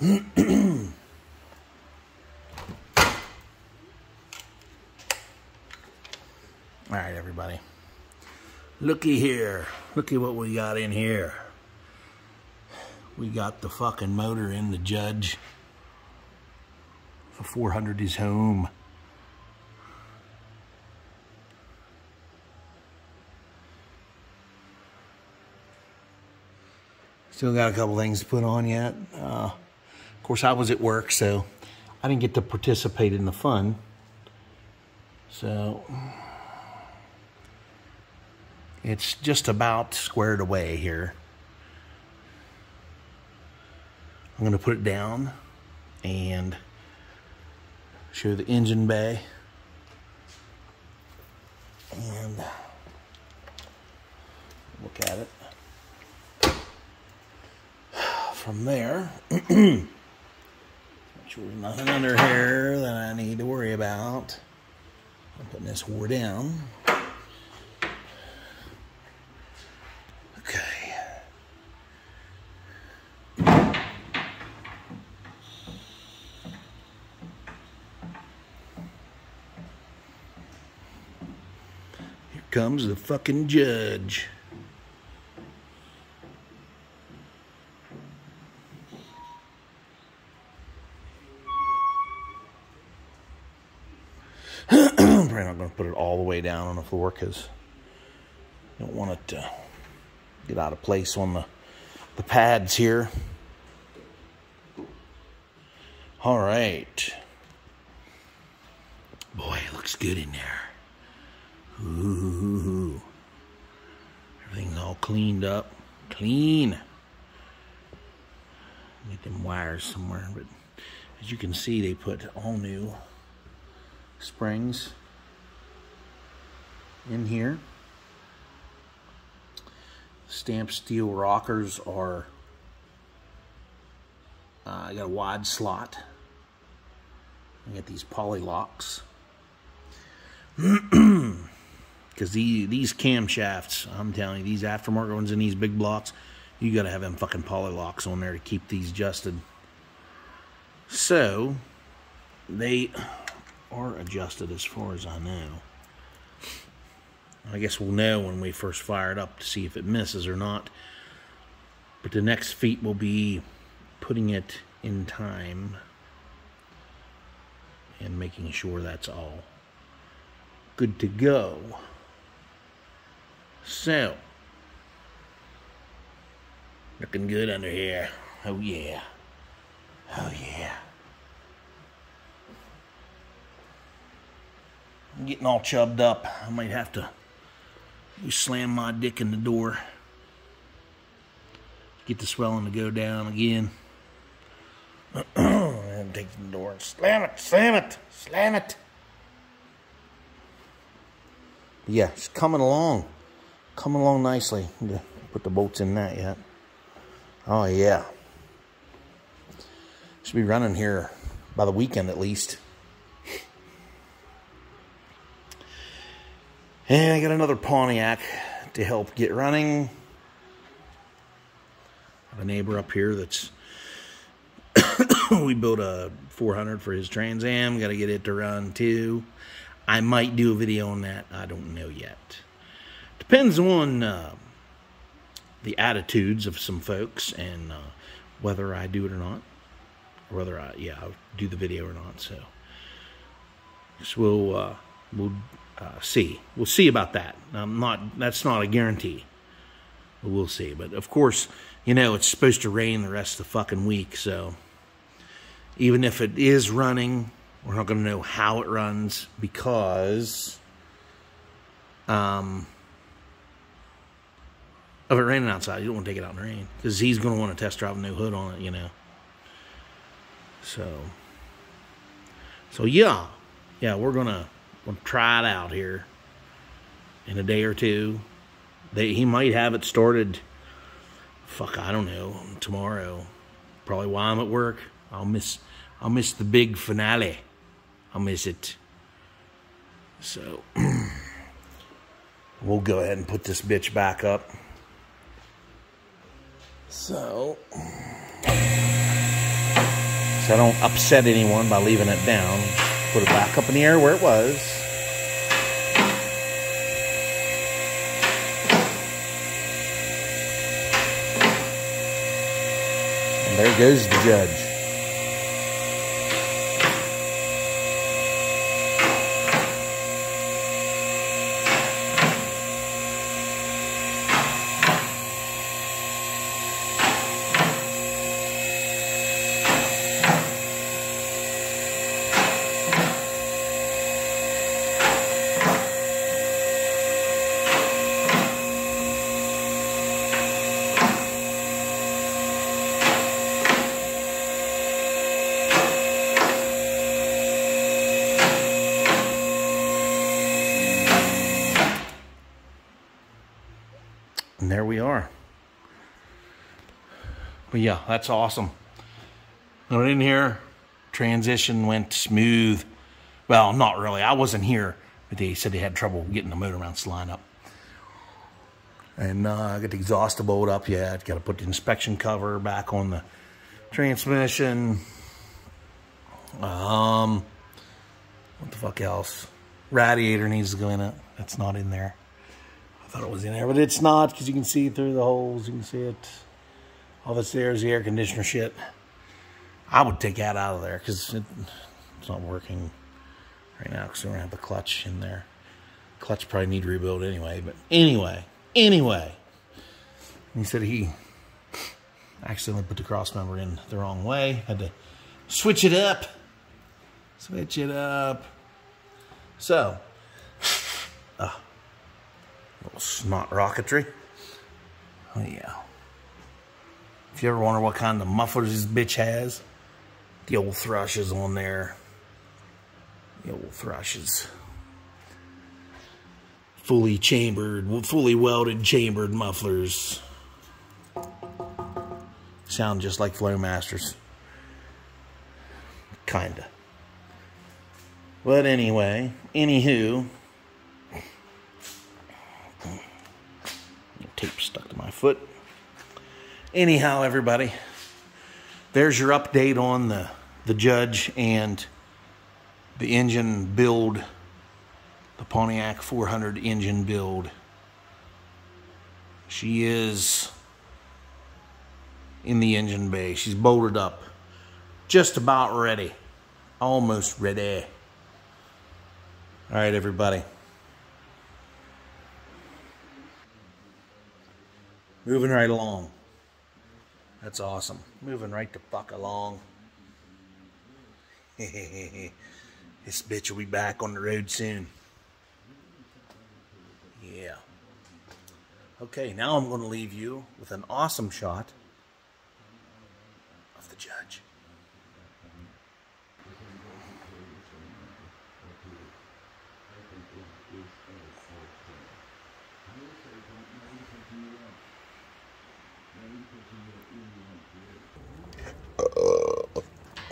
Alright, everybody. Looky here. Looky what we got in here. We got the fucking motor in the Judge. The 400 is home. Still got a couple things to put on yet. Of course, I was at work, so I didn't get to participate in the fun. So it's just about squared away here. I'm going to put it down and show the engine bay. And look at it. From there, make sure there's nothing under here that I need to worry about. I'm putting this whore down. Okay. Here comes the fucking Judge. I'm probably not going to put it all the way down on the floor because I don't want it to get out of place on the pads here. All right. Boy, it looks good in there. Ooh. Everything's all cleaned up. Clean. Get them wires somewhere. But as you can see, they put all new springs in here. Stamped steel rockers are I got a wide slot. I got these poly locks because these camshafts, I'm telling you, these aftermarket ones in these big blocks, you got to have them fucking poly locks on there to keep these adjusted. So they are adjusted as far as I know. I guess we'll know when we first fire it up to see if it misses or not. But the next feat will be putting it in time and making sure that's all good to go. So, looking good under here. Oh yeah. Oh yeah. I'm getting all chubbed up. I might have to slam my dick in the door. Get the swelling to go down again. And take the door and slam it, slam it, slam it. Yeah, it's coming along. Coming along nicely. Put the bolts in that yet. Oh yeah. Should be running here by the weekend at least. And I got another Pontiac to help get running. I have a neighbor up here that's we built a 400 for his Trans Am. Got to get it to run too. I might do a video on that. I don't know yet. Depends on the attitudes of some folks and whether I do it or not, or whether I'll do the video or not. So we'll see. We'll see about that. That's not a guarantee. But we'll see. But of course, you know, it's supposed to rain the rest of the fucking week, so even if it is running, we're not going to know how it runs because of it raining outside. You don't want to take it out in the rain because he's going to want to test drive a new hood on it, you know. So yeah, we're gonna try it out here in a day or two. He might have it started. Fuck, I don't know. Tomorrow, probably while I'm at work. I'll miss the big finale. I'll miss it. So we'll go ahead and put this bitch back up. So so I don't upset anyone by leaving it down. Put it back up in the air where it was. And there goes the judge. And there we are. But yeah, that's awesome. I went in here, transition went smooth. Well, not really. I wasn't here, but they said they had trouble getting the motor mounts to line up. And I got the exhaust to bolt up yet. Got to put the inspection cover back on the transmission. What the fuck else? Radiator needs to go in it. That's not in there. I thought it was in there, but it's not, because you can see through the holes. You can see it. All that's there is the air conditioner shit. I would take that out of there because it's not working right now because we don't have the clutch in there. Clutch probably need to rebuild anyway, but anyway. He said he accidentally put the cross member in the wrong way. Had to switch it up. So, little snot rocketry. Oh yeah. If you ever wonder what kind of mufflers this bitch has, the old thrush is on there. The old thrushes. Fully chambered, fully welded chambered mufflers. Sound just like Flowmasters. Kinda. But anyway, anywho. Tape stuck to my foot. Anyhow, everybody, there's your update on the Judge and the engine build, the Pontiac 400 engine build. She is in the engine bay. She's bolted up, just about ready, almost ready. All right, everybody. Moving right along. That's awesome. Moving right the fuck along. This bitch will be back on the road soon. Yeah. Okay, now I'm going to leave you with an awesome shot of the Judge.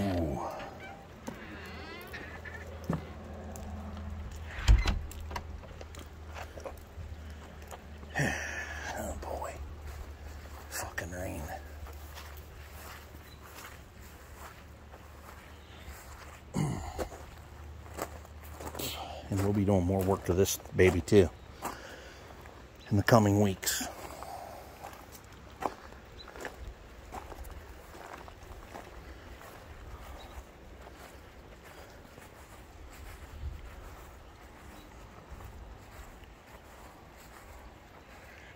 Ooh. Oh boy. Fucking rain. And we'll be doing more work to this baby too in the coming weeks.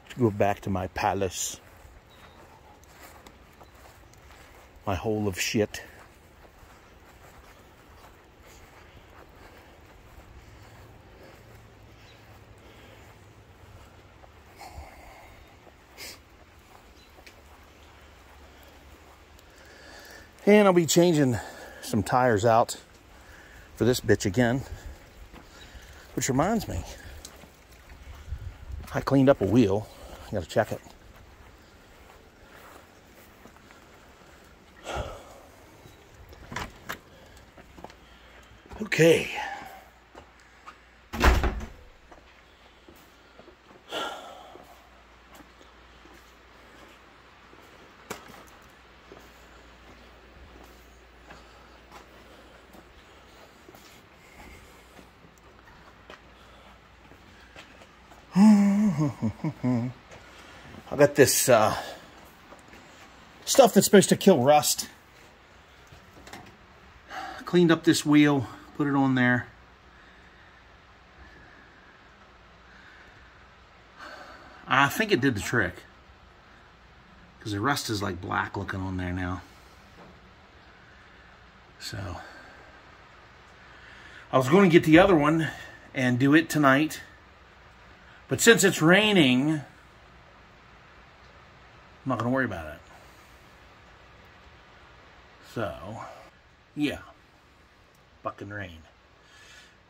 To go back to my palace, my hole of shit. And I'll be changing some tires out for this bitch again, which reminds me, I cleaned up a wheel. I gotta check it. Okay. I got this stuff that's supposed to kill rust. Cleaned up this wheel, put it on there. I think it did the trick, because the rust is like black looking on there now. So I was going to get the other one and do it tonight, but since it's raining, I'm not going to worry about it. So yeah, fucking rain.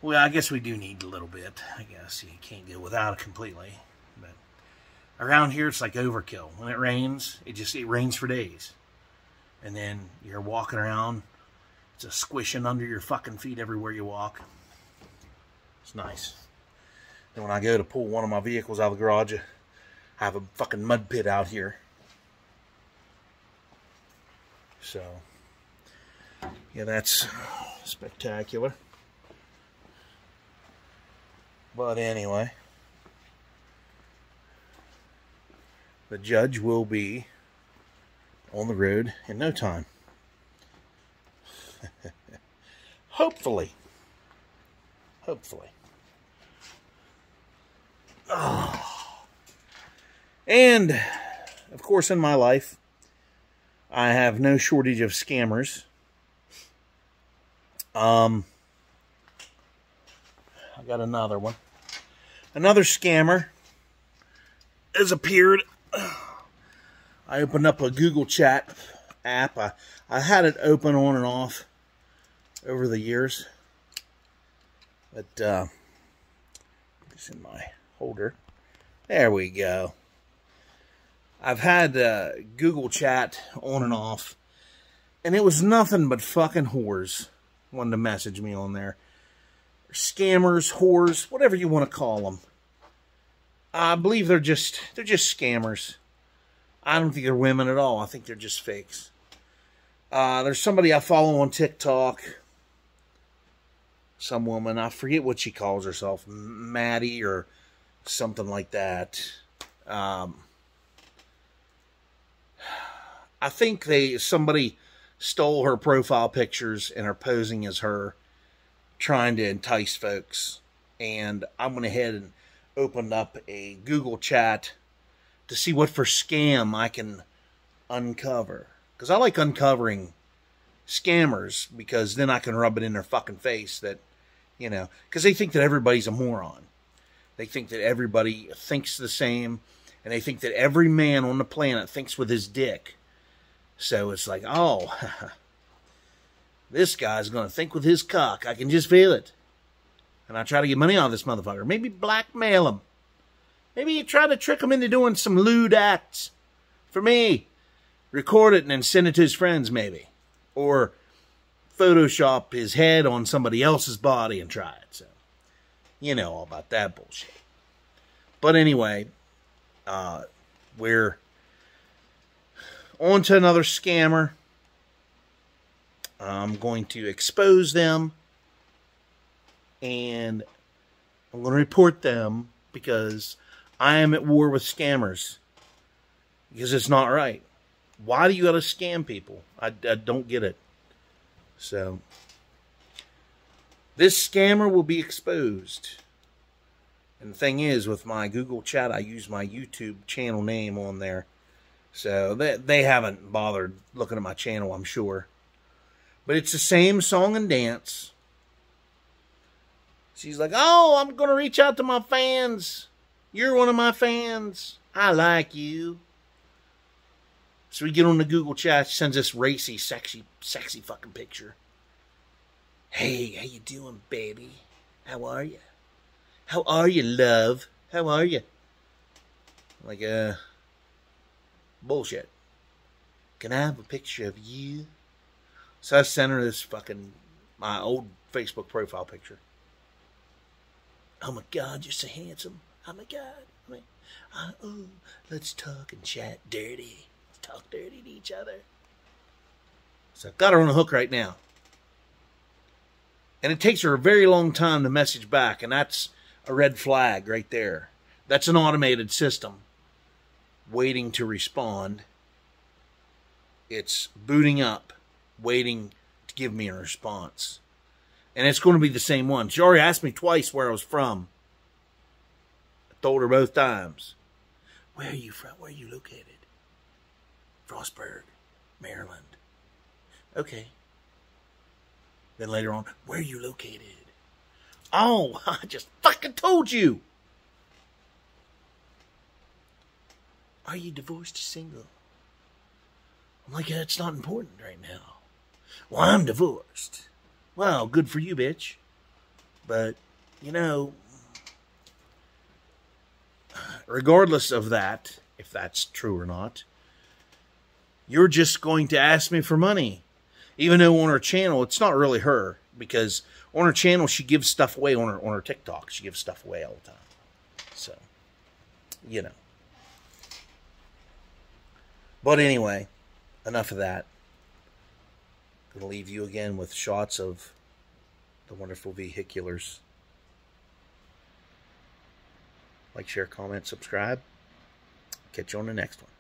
Well, I guess we do need a little bit. I guess you can't go without it completely, but around here it's like overkill. When it rains, it rains for days, and then you're walking around, it's a squishing under your fucking feet everywhere you walk. It's nice. Then when I go to pull one of my vehicles out of the garage, I have a fucking mud pit out here. So yeah, that's spectacular. But anyway, the judge will be on the road in no time. Hopefully. Hopefully. Oh. And, of course, in my life, I have no shortage of scammers. I got another one. Another scammer has appeared. I opened up a Google Chat app. I had it open on and off over the years, but it's in my holder. There we go. I've had Google Chat on and off, and it was nothing but fucking whores wanted to message me on there. Scammers, whores, whatever you want to call them. I believe they're just scammers. I don't think they're women at all. I think they're just fakes. There's somebody I follow on TikTok. Some woman, I forget what she calls herself, Maddie or something like that. I think somebody stole her profile pictures and are posing as her, trying to entice folks. And I went ahead and opened up a Google Chat to see what for scam I can uncover. Because I like uncovering scammers, because then I can rub it in their fucking face that, you know, because they think that everybody's a moron. They think that everybody thinks the same, and they think that every man on the planet thinks with his dick. So it's like, oh, this guy's going to think with his cock. I can just feel it. And I try to get money out of this motherfucker. Maybe blackmail him. Maybe you try to trick him into doing some lewd acts for me. Record it and then send it to his friends, maybe. Or Photoshop his head on somebody else's body and try it. So, you know all about that bullshit. But anyway, we're on to another scammer. I'm going to expose them, and I'm going to report them, because I am at war with scammers, because it's not right. Why do you got to scam people? I don't get it. So this scammer will be exposed. And the thing is, with my Google Chat, I use my YouTube channel name on there. So they haven't bothered looking at my channel, I'm sure. But it's the same song and dance. She's like, oh, I'm going to reach out to my fans. You're one of my fans. I like you. So we get on the Google Chat. She sends this racy, sexy fucking picture. Hey, how you doing, baby? How are you? How are you, love? How are you? Like, bullshit. Can I have a picture of you? So I sent her this fucking, my old Facebook profile picture. Oh my God, you're so handsome. Oh my God. Oh, let's talk and chat dirty. Let's talk dirty to each other. So I've got her on a hook right now. And it takes her a very long time to message back, and that's a red flag right there. That's an automated system waiting to respond. It's booting up, waiting to give me a response. And it's going to be the same one. She already asked me twice where I was from. I told her both times. Where are you from? Where are you located? Frostburg, Maryland. Okay. Then later on, where are you located? Oh, I just fucking told you. Are you divorced or single? I'm like, it's not important right now. Well, I'm divorced. Well, good for you, bitch. But, you know, regardless of that, if that's true or not, you're just going to ask me for money. Even though on her channel, it's not really her. Because on her channel, she gives stuff away on her TikTok. She gives stuff away all the time. So, you know. But anyway, enough of that. I'm going to leave you again with shots of the wonderful vehiculars. Like, share, comment, subscribe. Catch you on the next one.